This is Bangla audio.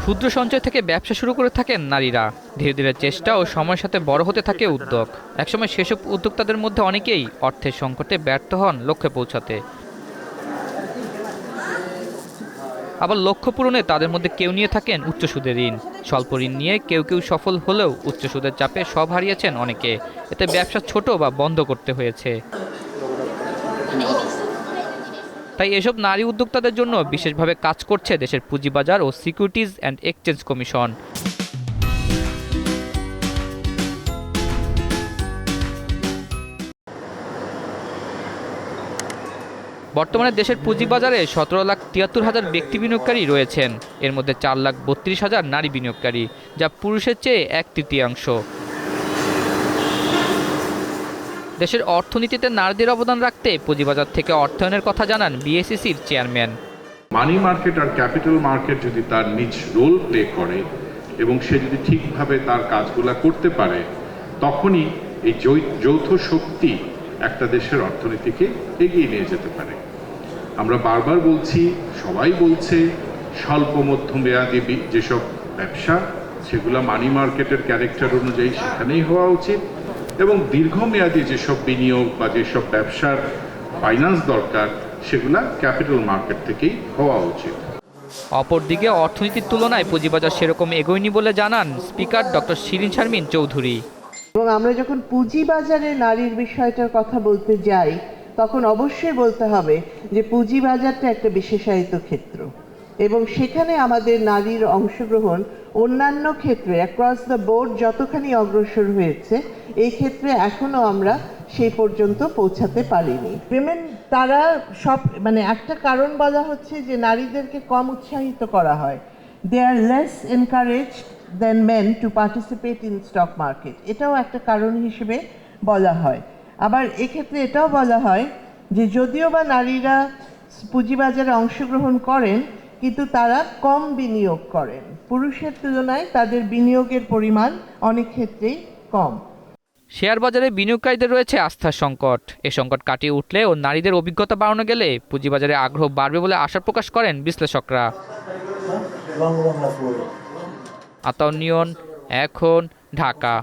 ক্ষুদ্র সঞ্চয় থেকে ব্যবসা শুরু করে থাকেন নারীরা। ধীরে ধীরে চেষ্টা ও সময়ের সাথে বড় হতে থাকে উদ্যোগ। একসময় সেসব উদ্যোক্তাদের মধ্যে অনেকেই অর্থের সংকটে ব্যর্থ হন লক্ষ্যে পৌঁছাতে। আবার লক্ষ্য পূরণে তাদের মধ্যে কেউ নিয়ে থাকেন উচ্চ সুদের ঋণ। স্বল্প ঋণ নিয়ে কেউ কেউ সফল হলেও উচ্চ সুদের চাপে সব হারিয়েছেন অনেকে। এতে ব্যবসা ছোট বা বন্ধ করতে হয়েছে। তাই এসব নারী উদ্যোক্তাদের জন্য বিশেষভাবে কাজ করছে দেশের পুঁজিবাজার ও সিকিউরিটিজ অ্যান্ড এক্সচেঞ্জ কমিশন। বর্তমানে দেশের পুঁজিবাজারে 17,73,000 ব্যক্তি বিনিয়োগকারী রয়েছেন। এর মধ্যে 4,32,000 নারী বিনিয়োগকারী, যা পুরুষের চেয়ে 1/3। দেশের অর্থনীতিতে নারীদের অবদান রাখতে পুঁজিবাজার থেকে অর্থায়নের কথা জানান বিএসইসির চেয়ারম্যান। মানি মার্কেট আর ক্যাপিটাল মার্কেট যদি তার নিজ রোল প্লে করে এবং সে যদি ঠিকভাবে তার কাজগুলো করতে পারে, তখনই এই যৌথ শক্তি একটা দেশের অর্থনীতিকে এগিয়ে নিয়ে যেতে পারে। আমরা বারবার বলছি, সবাই বলছে, স্বল্প মধ্যমেয়াদী যেসব ব্যবসা সেগুলো মানি মার্কেটের ক্যারেক্টার অনুযায়ী সেখানেই হওয়া উচিত, এবং দীর্ঘমেয়াদী যেসব বিনিয়োগ বা যেসব ব্যবসার ফাইন্যান্স দরকার সেগুলা ক্যাপিটাল মার্কেট থেকেই হওয়া উচিত। অপরদিকে অর্থনীতির তুলনায় পুঁজিবাজার সেরকম এগোয়নি বলে জানান স্পিকার ডক্টর শিরিন শারমিন চৌধুরী। এবং আমরা যখন পুঁজিবাজারে নারীর বিষয়টার কথা বলতে যাই, তখন অবশ্যই বলতে হবে যে পুঁজিবাজারটা একটা বিশেষায়িত ক্ষেত্র, এবং সেখানে আমাদের নারীর অংশগ্রহণ অন্যান্য ক্ষেত্রে অ্যাক্রস দ্য বোর্ড যতখানি অগ্রসর হয়েছে, এই ক্ষেত্রে এখনো আমরা সেই পর্যন্ত পৌঁছাতে পারিনি। উইমেন তারা সব একটা কারণ বলা হচ্ছে যে নারীদেরকে কম উৎসাহিত করা হয়। They are less encouraged than men to participate in stock market, এটাও একটা কারণ হিসেবে বলা হয়। আবার এক্ষেত্রে এটাও বলা হয় যে যদিও বা নারীরা পুঁজিবাজারে অংশগ্রহণ করেন, কিন্তু তারা কম বিনিয়োগ করেন। পুরুষের তুলনায় তাদের বিনিয়োগের পরিমাণ অনেক ক্ষেত্রেই কম। শেয়ার বাজারে বিনিয়োগকারীদের রয়েছে আস্থার সংকট। এ সংকট কাটিয়ে উঠলে ও নারীদের অভিজ্ঞতা বাড়ানো গেলে পুঁজিবাজারে আগ্রহ বাড়বে বলে আশা প্রকাশ করেন বিশ্লেষকরা। আতাউর নিয়ন, এখন, ঢাকা।